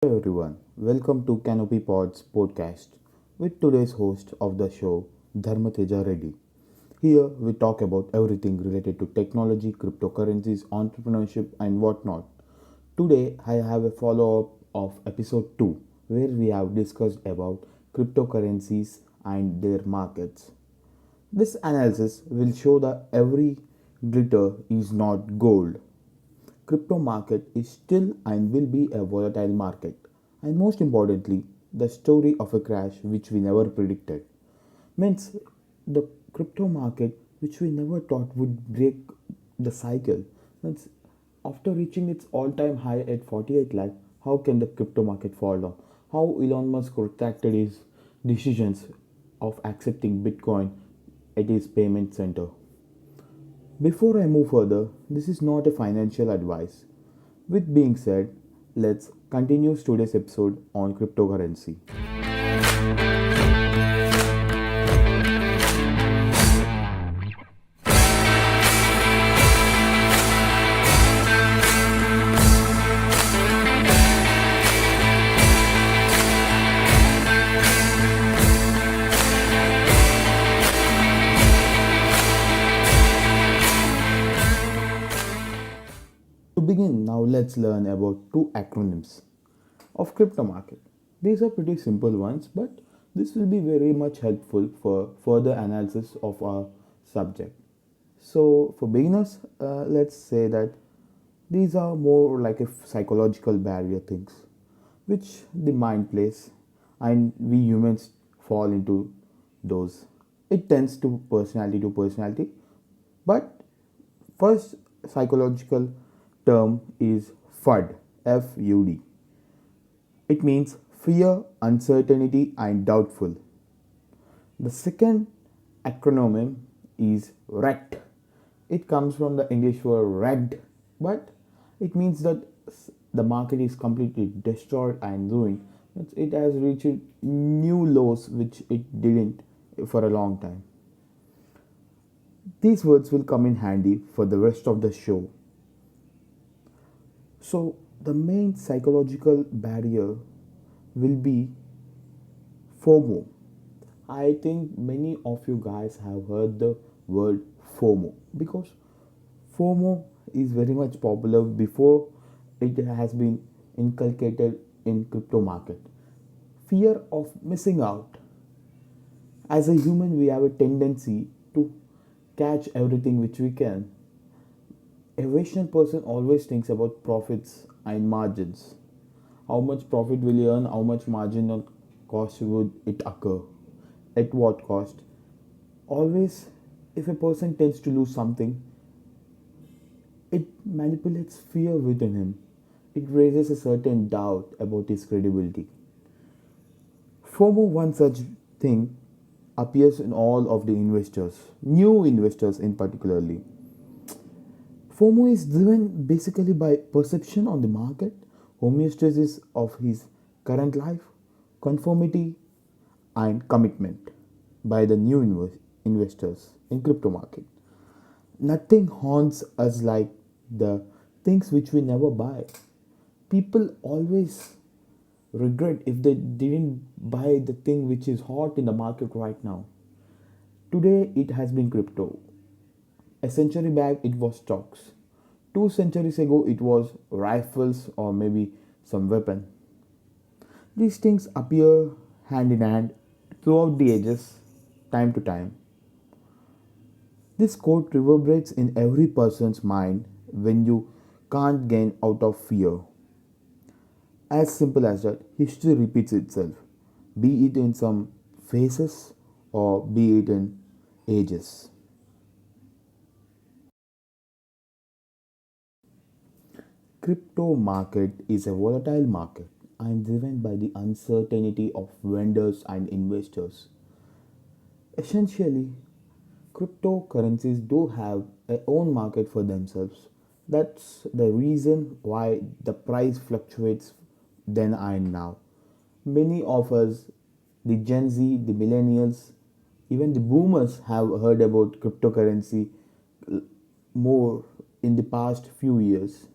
everyone, welcome to Canopy Pod's podcast with today's host of the show, Dharmateja Reddy. Here we talk about everything related to technology, cryptocurrencies, entrepreneurship, and whatnot. Today I have a follow up of episode 2 where we have discussed about cryptocurrencies and their markets. This analysis will show that every glitter is not gold. Crypto market is still and will be a volatile market. And most importantly, the story of a crash which we never predicted. Means the crypto market which we never thought would break the cycle. Means after reaching its all-time high at 48 lakh, how can the crypto market fall down? How Elon Musk retracted his decisions of accepting Bitcoin at his payment center. Before I move further, this is not a financial advice. With being said, let's continue today's episode on cryptocurrency. To begin, now let's learn about two acronyms of crypto market. These are pretty simple ones, but this will be very much helpful for further analysis of our subject. So, for beginners, let's say that these are more like a psychological barrier things, which the mind plays, and we humans fall into those. It tends to personality, but first psychological term is FUD, FUD. It means fear, uncertainty, and doubtful. The second acronym is wrecked. It comes from the English word wrecked, but it means that the market is completely destroyed and ruined. It has reached new lows which it didn't for a long time. These words will come in handy for the rest of the show. So, the main psychological barrier will be FOMO. I think many of you guys have heard the word FOMO because FOMO is very much popular before it has been inculcated in crypto market. Fear of missing out. As a human, we have a tendency to catch everything which we can. A rational person always thinks about profits and margins. How much profit will he earn? How much marginal cost would it occur? At what cost? Always, if a person tends to lose something, it manipulates fear within him. It raises a certain doubt about his credibility. FOMO, one such thing, appears in all of the investors, new investors in particularly. FOMO is driven basically by perception on the market, homeostasis of his current life, conformity, and commitment by the new investors in crypto market. Nothing haunts us like the things which we never buy. People always regret if they didn't buy the thing which is hot in the market right now. Today it has been crypto. A century back it was stocks. 2 centuries ago it was rifles or maybe some weapon. These things appear hand in hand throughout the ages, time to time. This quote reverberates in every person's mind when you can't gain out of fear. As simple as that, history repeats itself, be it in some phases or be it in ages. Crypto market is a volatile market and driven by the uncertainty of vendors and investors. Essentially, cryptocurrencies do have a own market for themselves. That's the reason why the price fluctuates then and now. Many of us, the Gen Z, the millennials, even the boomers have heard about cryptocurrency more in the past few years.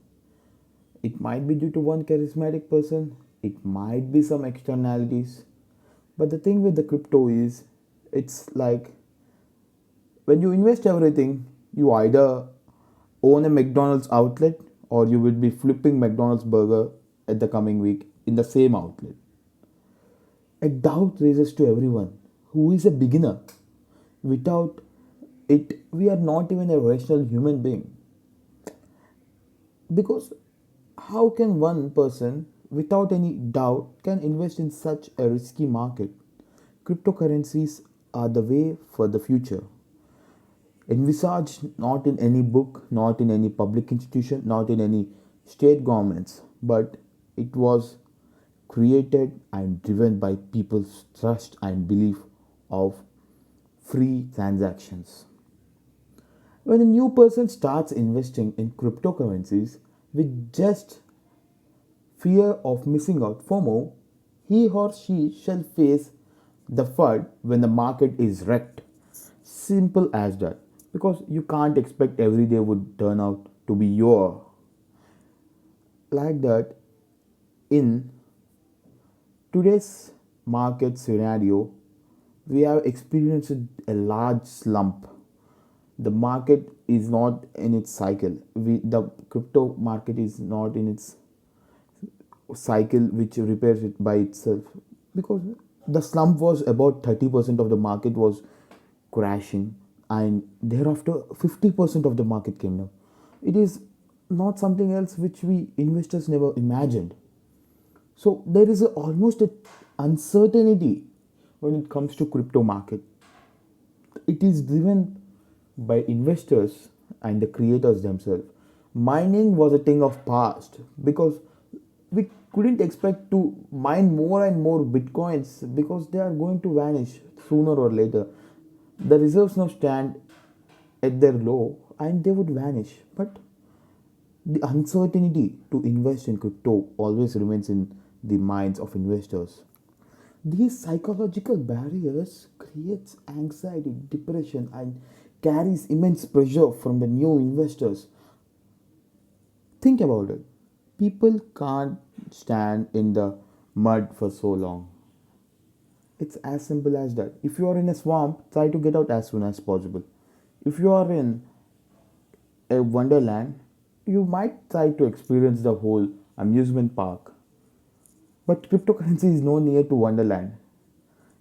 It might be due to one charismatic person, it might be some externalities. But the thing with the crypto is, it's like when you invest everything, you either own a McDonald's outlet or you will be flipping McDonald's burger at the coming week in the same outlet. A doubt raises to everyone who is a beginner. Without it, we are not even a rational human being. Because how can one person without any doubt can invest in such a risky market? Cryptocurrencies are the way for the future. Envisaged not in any book, not in any public institution, not in any state governments, but it was created and driven by people's trust and belief of free transactions. When a new person starts investing in cryptocurrencies with just fear of missing out FOMO, he or she shall face the FUD when the market is wrecked. Simple as that. Because you can't expect every day would turn out to be your like that. In today's market scenario, we have experienced a large slump. The market is not in its cycle. The crypto market is not in its cycle which repairs it by itself, because the slump was about 30% of the market was crashing, and thereafter 50% of the market came down. It is not something else which we investors never imagined. So there is almost a uncertainty when it comes to crypto market. It is driven by investors and the creators themselves. Mining was a thing of past because we couldn't expect to mine more and more bitcoins because they are going to vanish sooner or later. The reserves now stand at their low and they would vanish. But the uncertainty to invest in crypto always remains in the minds of investors. These psychological barriers creates anxiety, depression, and carries immense pressure from the new investors. Think about it. People can't stand in the mud for so long. It's as simple as that. If you are in a swamp, try to get out as soon as possible. If you are in a wonderland, you might try to experience the whole amusement park. But cryptocurrency is no near to wonderland.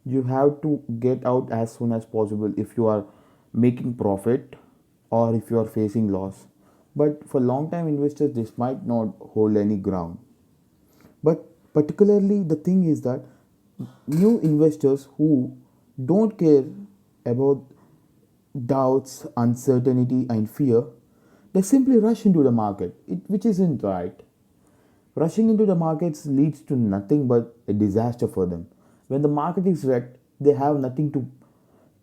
You have to get out as soon as possible if you are making profit or if you are facing loss. But for long time investors, this might not hold any ground. But particularly, the thing is that new investors who don't care about doubts, uncertainty, and fear, they simply rush into the market, which isn't right. Rushing into the markets leads to nothing but a disaster for them. When the market is wrecked, they have nothing to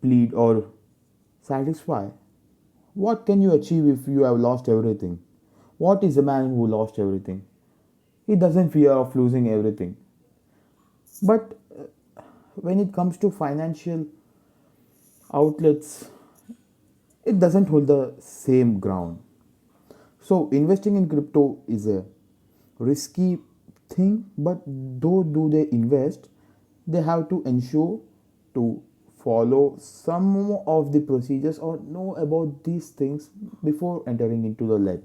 plead or satisfy. What can you achieve if you have lost everything? What is a man who lost everything? He doesn't fear of losing everything. But when it comes to financial outlets, it doesn't hold the same ground. So investing in crypto is a risky thing, but though do they invest, they have to ensure to follow some of the procedures or know about these things before entering into the leg,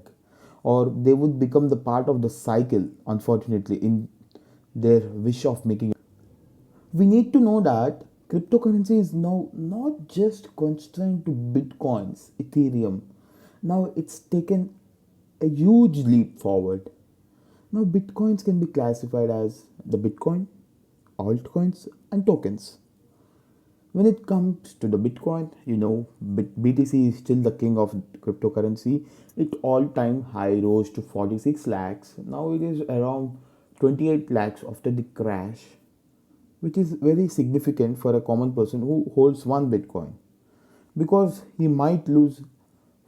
or they would become the part of the cycle, unfortunately, in their wish of making. We need to know that cryptocurrency is now not just constrained to bitcoins, Ethereum. Now it's taken a huge leap forward. Now bitcoins can be classified as the bitcoin, altcoins, and tokens. When it comes to the bitcoin, BTC is still the king of cryptocurrency. Its all-time high rose to 46 lakhs. Now it is around 28 lakhs after the crash, which is very significant for a common person who holds one bitcoin, because he might lose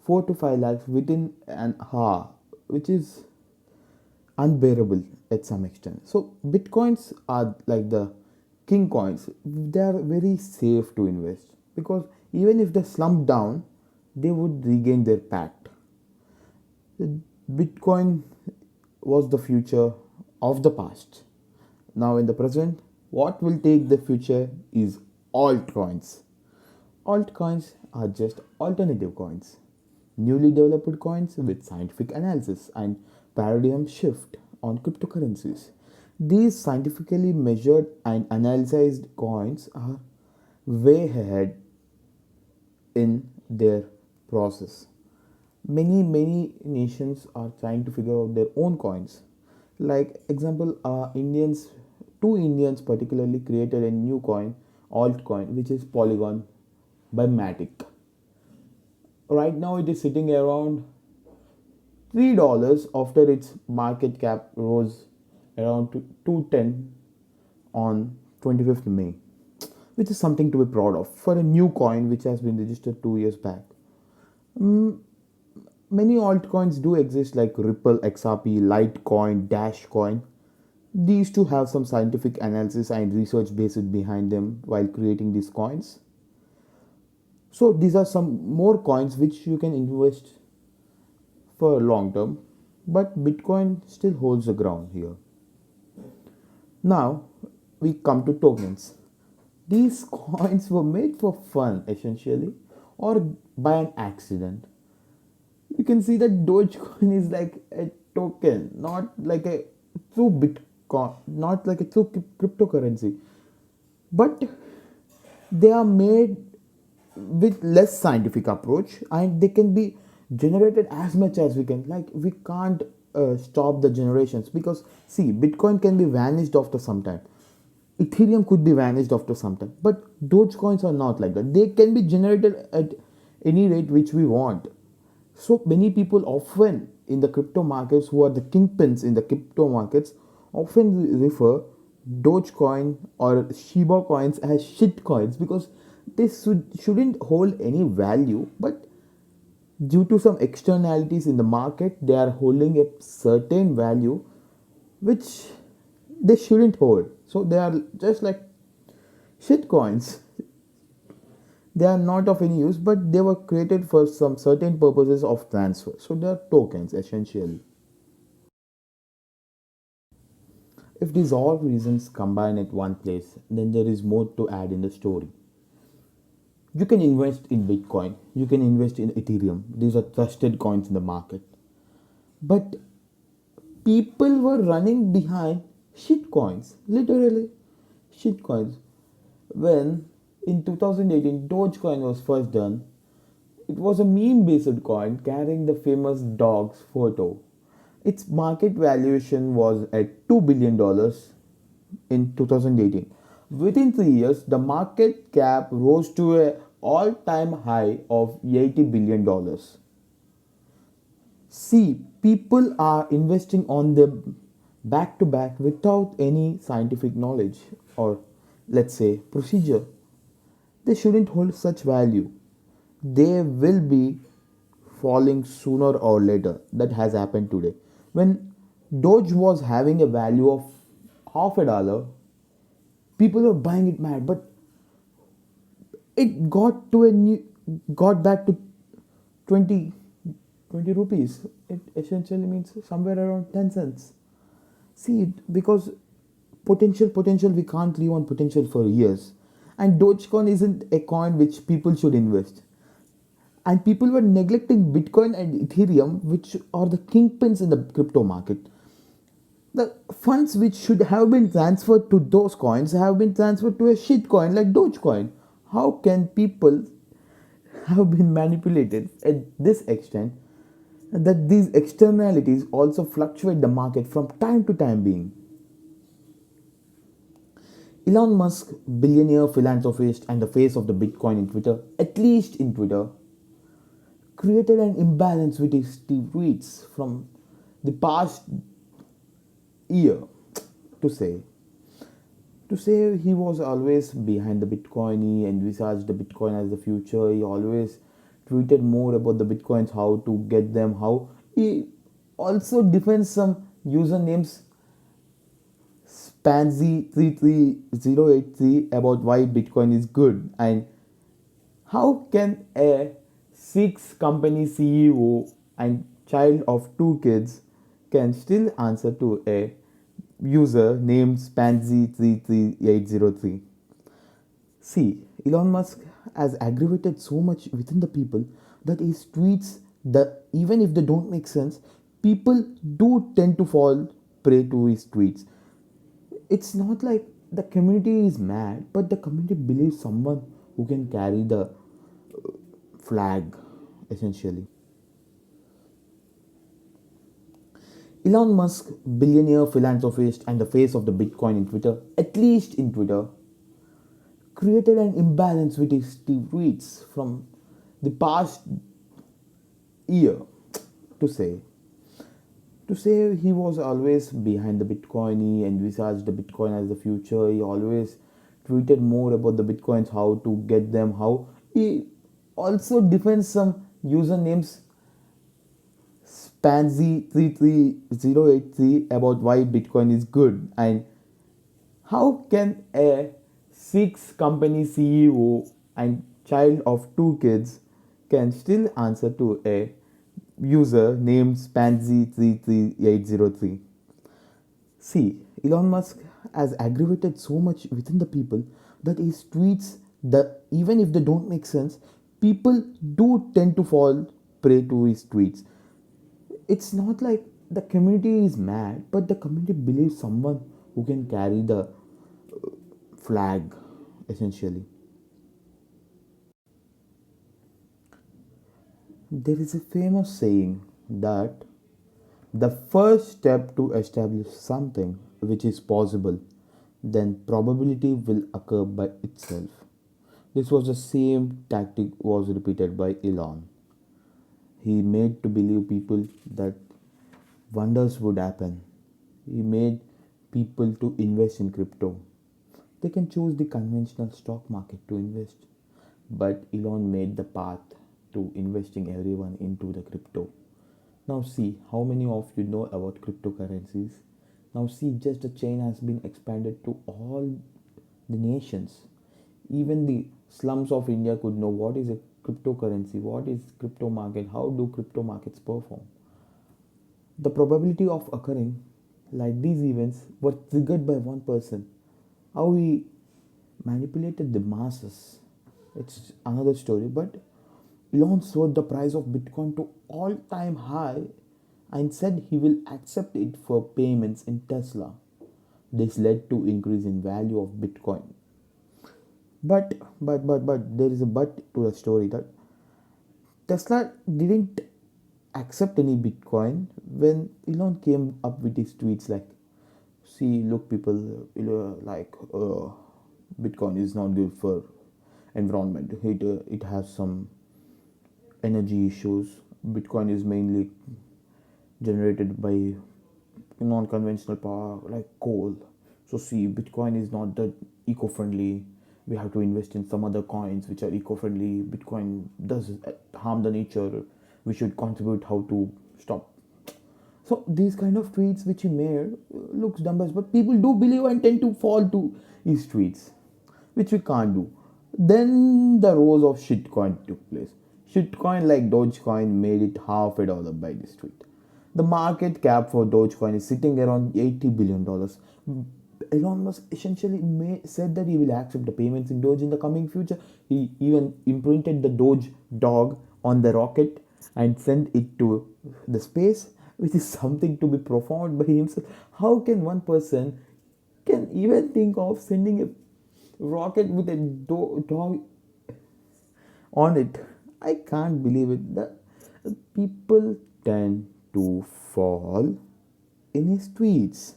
4 to 5 lakhs within an hour, which is unbearable at some extent. So bitcoins are like the king coins. They are very safe to invest because even if they slump down, they would regain their pact. Bitcoin was the future of the past, now in the present, what will take the future is altcoins. Altcoins are just alternative coins, newly developed coins with scientific analysis and paradigm shift on cryptocurrencies. These scientifically measured and analyzed coins are way ahead in their process. Many nations are trying to figure out their own coins. Like example, Indians, two Indians particularly created a new coin, altcoin, which is Polygon by Matic. Right now, it is sitting around $3 after its market cap rose around to 210 on 25th May, which is something to be proud of for a new coin which has been registered 2 years back. Mm, Many altcoins do exist like Ripple, XRP, Litecoin, Dashcoin. These two have some scientific analysis and research based behind them while creating these coins. So these are some more coins which you can invest for long term, but Bitcoin still holds the ground here. Now we come to tokens. These coins were made for fun essentially or by an accident. You can see that Dogecoin is like a token, not like a true Bitcoin, not like a true cryptocurrency. But they are made with less scientific approach and they can be generated as much as we can. Like we can't stop the generations because see, Bitcoin can be vanished after some time. Ethereum could be vanished after some time, but Dogecoins are not like that. They can be generated at any rate which we want. So many people often in the crypto markets who are the kingpins in the crypto markets often refer Dogecoin or Shiba coins as shit coins because they shouldn't hold any value, but due to some externalities in the market, they are holding a certain value which they shouldn't hold. So they are just like shit coins. They are not of any use, but they were created for some certain purposes of transfer. So they are tokens essentially. If these all reasons combine at one place, then there is more to add in the story. You can invest in Bitcoin, you can invest in Ethereum. These are trusted coins in the market. But people were running behind shit coins, literally shit coins. When in 2018 Dogecoin was first done, it was a meme based coin carrying the famous dog's photo. Its market valuation was at $2 billion in 2018. Within 3 years, the market cap rose to an all time high of $80 billion. See, people are investing on them back to back without any scientific knowledge or let's say procedure. They shouldn't hold such value. They will be falling sooner or later. That has happened today. When Doge was having a value of half a dollar, people were buying it mad, but it got back to 20 20 rupees. It essentially means somewhere around 10 cents. See it because potential we can't live on potential for years, and Dogecoin isn't a coin which people should invest, and people were neglecting Bitcoin and Ethereum, which are the kingpins in the crypto market. The funds which should have been transferred to those coins have been transferred to a shit coin like Dogecoin. How can people have been manipulated at this extent that these externalities also fluctuate the market from time to time being? Elon Musk, billionaire philanthropist and the face of the Bitcoin in Twitter, at least in Twitter, created an imbalance with his tweets from the past year to say he was always behind the Bitcoin. He envisaged the Bitcoin as the future. He always tweeted more about the Bitcoins, how to get them, how he also defends some usernames Pansy33083 about why Bitcoin is good, and how can a six company CEO and child of two kids can still answer to a User named Pansy33803. See, Elon Musk has aggravated so much within the people that his tweets, that even if they don't make sense, people do tend to fall prey to his tweets. It's not like the community is mad, but the community believes someone who can carry the flag, essentially. Elon Musk, billionaire philanthropist and the face of the Bitcoin in Twitter, at least in Twitter, created an imbalance with his tweets from the past year. To say he was always behind the Bitcoin. He envisaged the Bitcoin as the future. He always tweeted more about the Bitcoins, how to get them, how he also defends some usernames Pansy33083 about why Bitcoin is good, and how can a six company CEO and child of two kids can still answer to a user named Pansy33803? See, Elon Musk has aggravated so much within the people that his tweets, that even if they don't make sense, people do tend to fall prey to his tweets. It's not like the community is mad, but the community believes someone who can carry the flag, essentially. There is a famous saying that the first step to establish something which is possible, then probability will occur by itself. This was the same tactic was repeated by Elon. He made to believe people that wonders would happen. He made people to invest in crypto. They can choose the conventional stock market to invest, but Elon made the path to investing everyone into the crypto. Now see how many of you know about cryptocurrencies. Now see, just the chain has been expanded to all the nations. Even the slums of India could know what is a cryptocurrency, what is crypto market, how do crypto markets perform. The probability of occurring like these events were triggered by one person. How he manipulated the masses, it's another story. But Elon soared the price of Bitcoin to all-time high and said he will accept it for payments in Tesla. This led to increase in value of Bitcoin. But there is a but to the story that Tesla didn't accept any Bitcoin when Elon came up with his tweets like, "See, look, people, Bitcoin is not good for environment. It has some energy issues. Bitcoin is mainly generated by non-conventional power like coal. So see, Bitcoin is not that eco-friendly. We have to invest in some other coins which are eco-friendly. Bitcoin does harm the nature. We should contribute how to stop." So these kind of tweets which he made looks dumb, but people do believe and tend to fall to his tweets, which we can't do. Then the rose of shitcoin took place. Shitcoin like Dogecoin made it $500 by this tweet. The market cap for Dogecoin is sitting around $80 billion. Elon Musk essentially said that he will accept the payments in Doge in the coming future. He even imprinted the Doge dog on the rocket and sent it to the space, which is something to be profound by himself. How can one person can even think of sending a rocket with a dog on it? I can't believe it. The people tend to fall in his tweets.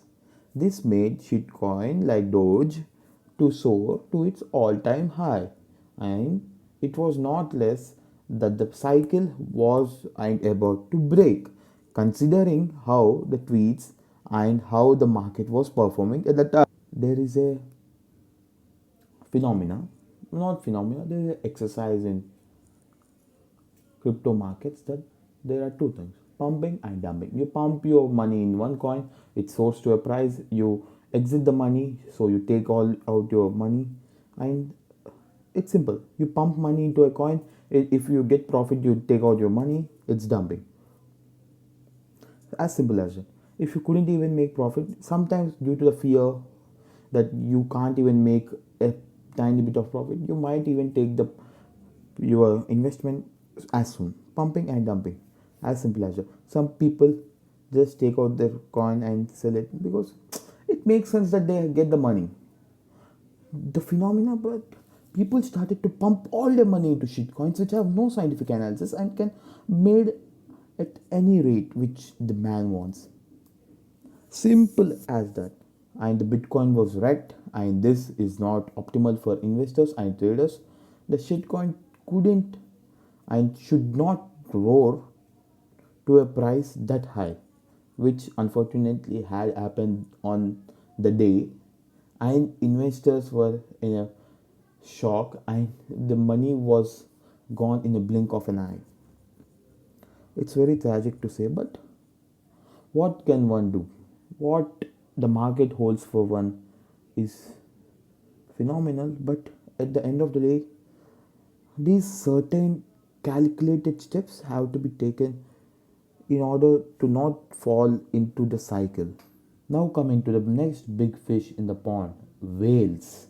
This made shitcoin like Doge to soar to its all-time high, and it was not less that the cycle was and about to break, considering how the tweets and how the market was performing at the time. There is a phenomena, not phenomena, there is an exercise in crypto markets that there are two things: pumping and dumping. You pump your money in one coin, it soars to a price, you exit the money, so you take all out your money, and it's simple. You pump money into a coin, if you get profit, you take out your money, it's dumping. As simple as that. if you couldn't even make profit, sometimes due to the fear that you can't even make a tiny bit of profit, you might even take the your investment as soon, pumping and dumping, as simple as that. Some people just take out their coin and sell it because it makes sense that they get the money. The phenomena, but people started to pump all their money into shit coins which have no scientific analysis and can made at any rate which the man wants. Simple as that. And the Bitcoin was wrecked, and this is not optimal for investors and traders. The shitcoin couldn't and should not roar to a price that high, which unfortunately had happened on the day, and investors were in a shock, and the money was gone in a blink of an eye. It's very tragic to say, but what can one do? What the market holds for one is phenomenal, but at the end of the day, these certain calculated steps have to be taken in order to not fall into the cycle. Now, coming to the next big fish in the pond, whales.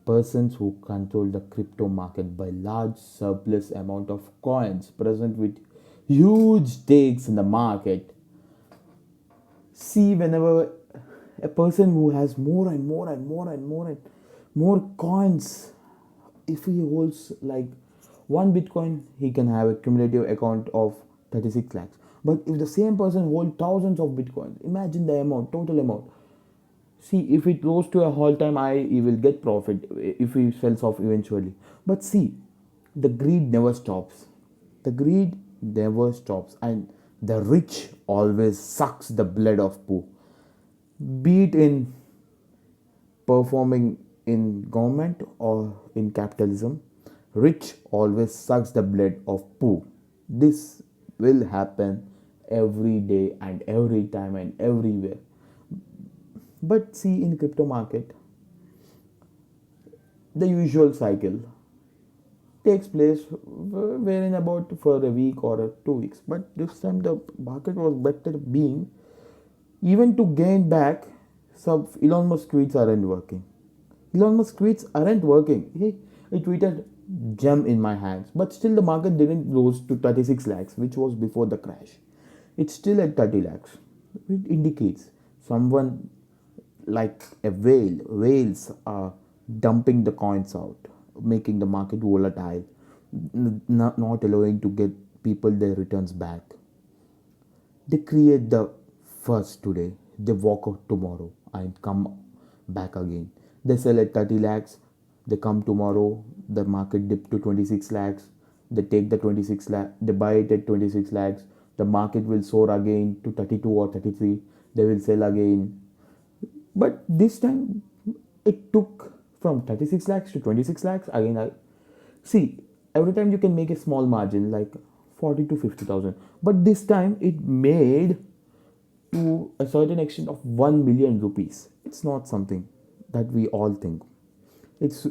Persons who control the crypto market by large surplus amount of coins present with huge stakes in the market. See, whenever a person who has more and more and more and more and more coins, if he holds like one bitcoin, he can have a cumulative account of 36 lakhs. But if the same person holds thousands of bitcoins, imagine the amount, total amount. See, if it goes to a all time high, he will get profit if he sells off eventually. But see, the greed never stops. The greed never stops, and the rich always sucks the blood of poor. Be it in performing in government or in capitalism, rich always sucks the blood of poor. This will happen every day and every time and everywhere. But see, in crypto market, the usual cycle takes place wherein about for a week or 2 weeks. But this time the market was better being even to gain back. Some Elon Musk tweets aren't working. Elon Musk tweets aren't working. He tweeted gem in my hands, but still the market didn't rose to 36 lakhs, which was before the crash. It's still at 30 lakhs. It indicates someone like a whale. Whales are dumping the coins out, making the market volatile, not allowing to get people their returns back. They create the first today, they walk out tomorrow and come back again. They sell at 30 lakhs, they come tomorrow, the market dip to 26 lakhs, they take the 26 lakh, they buy it at 26 lakhs, the market will soar again to 32 or 33, they will sell again. But this time it took from 36 lakhs to 26 lakhs again. See, every time you can make a small margin like 40 to 50,000, but this time it made to a certain extent of 1 million rupees. It's not something that we all think. It's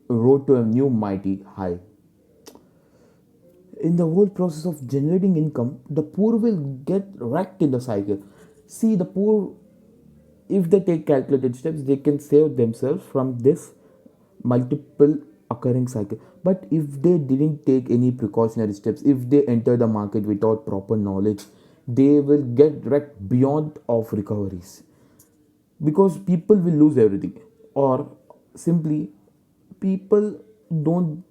rode to a new mighty high. In the whole process of generating income, the poor will get wrecked in the cycle. See, the poor, if they take calculated steps, they can save themselves from this multiple occurring cycle. But if they didn't take any precautionary steps, if they enter the market without proper knowledge, they will get wrecked beyond of recoveries, because people will lose everything, or simply people don't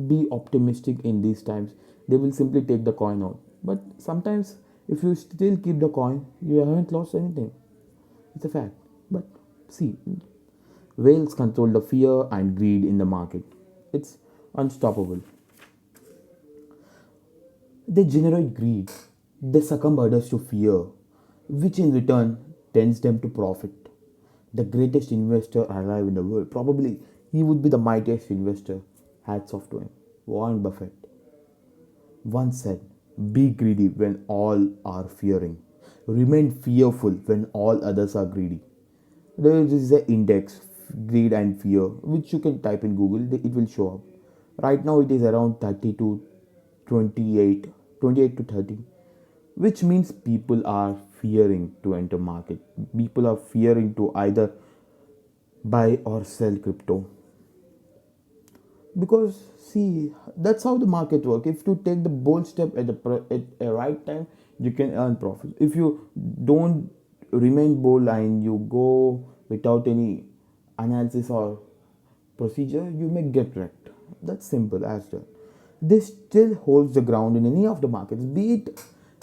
be optimistic in these times. They will simply take the coin out. But sometimes if you still keep the coin, you haven't lost anything. It's a fact. But see, whales control the fear and greed in the market. It's unstoppable. They generate greed. They succumb others to fear, which in return tends them to profit. The greatest investor alive in the world, probably he would be the mightiest investor. Hats off to him. Warren Buffett once said, be greedy when all are fearing. Remain fearful when all others are greedy. There is an index, greed and fear, which you can type in Google, it will show up. Right now it is around 30 to 28, 28 to 30, which means people are fearing to enter market. People are fearing to either buy or sell crypto, because see, that's how the market work. If you take the bold step at at a right time, you can earn profit. If you don't remain bold and you go without any analysis or procedure, you may get wrecked. That's simple as that. This still holds the ground in any of the markets, be it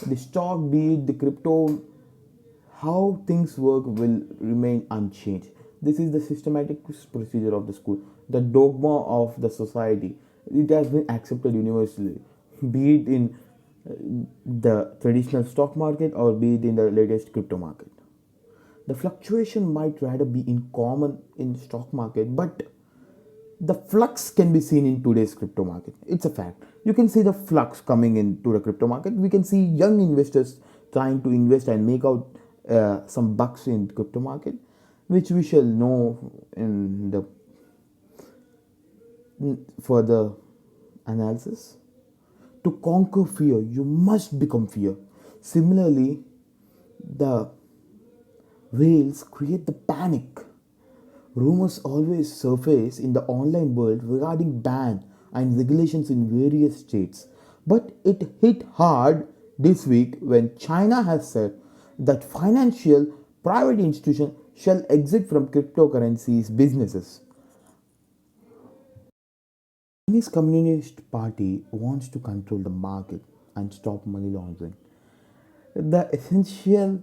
the stock, be it the crypto. How things work will remain unchanged. This is the systematic procedure of the school, the dogma of the society. It has been accepted universally, be it in the traditional stock market or be it in the latest crypto market. The fluctuation might rather be in common in stock market, but the flux can be seen in today's crypto market. It's a fact. You can see the flux coming into the crypto market. We can see young investors trying to invest and make out some bucks in crypto market, which we shall know in the further analysis. To conquer fear, you must become fear. Similarly, the whales create the panic. Rumors always surface in the online world regarding ban and regulations in various states. But it hit hard this week when China has said that financial private institutions shall exit from cryptocurrencies businesses. Chinese Communist Party wants to control the market and stop money laundering. The essential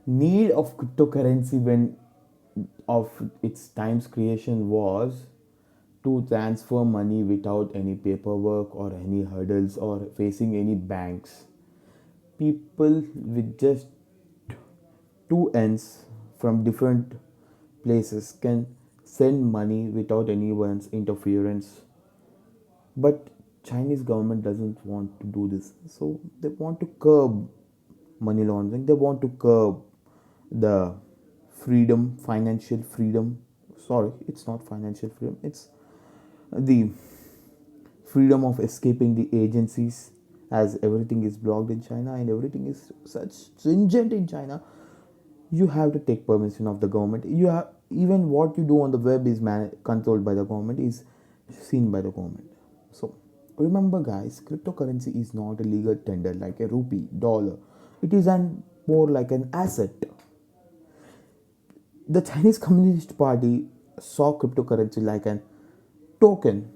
need of cryptocurrency when of its time's creation was to transfer money without any paperwork or any hurdles or facing any banks. People with just two ends from different places can send money without anyone's interference. But Chinese government doesn't want to do this. So they want to curb money laundering. They want to curb the freedom, financial freedom. Sorry, it's not financial freedom. It's the freedom of escaping the agencies, as everything is blocked in China and everything is such stringent in China. You have to take permission of the government. You have, even what you do on the web is controlled by the government, is seen by the government. So remember guys, cryptocurrency is not a legal tender like a rupee, dollar. It is an more like an asset. The Chinese Communist Party saw cryptocurrency like an token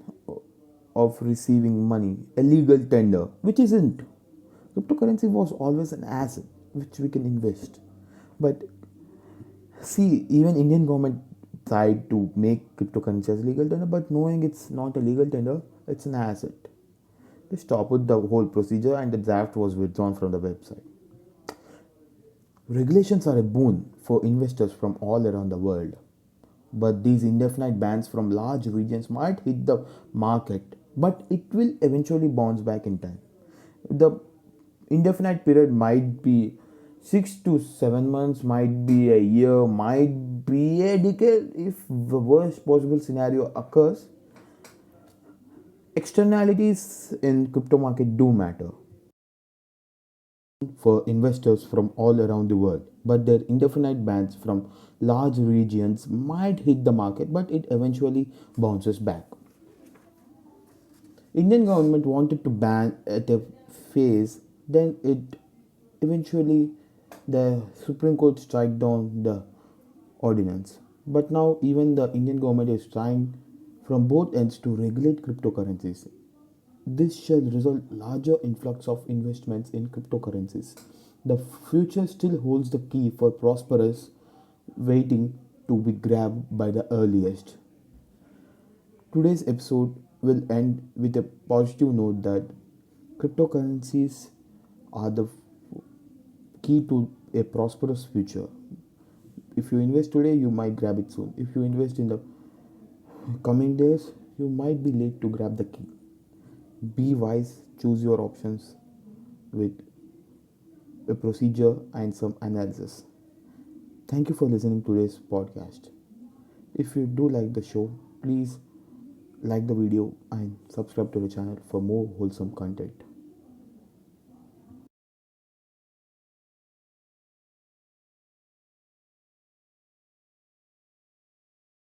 of receiving money, a legal tender, which isn't. Cryptocurrency was always an asset which we can invest. But see, even Indian government tried to make cryptocurrency as a legal tender, but knowing it's not a legal tender, it's an asset. They stopped the whole procedure and the draft was withdrawn from the website. Regulations are a boon for investors from all around the world, but these indefinite bans from large regions might hit the market, but it will eventually bounce back in time. The indefinite period might be 6 to 7 months, might be a year, might be a decade. If the worst possible scenario occurs, externalities in crypto market do matter for investors from all around the world, but their indefinite bans from large regions might hit the market, but it eventually bounces back. Indian government wanted to ban at a phase, then it eventually the Supreme Court strike down the ordinance. But now even the Indian government is trying from both ends to regulate cryptocurrencies. This shall result larger influx of investments in cryptocurrencies. The future still holds the key for prosperous, waiting to be grabbed by the earliest. Today's episode will end with a positive note that cryptocurrencies are the key to a prosperous future. If you invest today, you might grab it soon. If you invest in the coming days, you might be late to grab the key. Be wise, choose your options with a procedure and some analysis. Thank you for listening to today's podcast. If you do like the show, please like the video and subscribe to the channel for more wholesome content.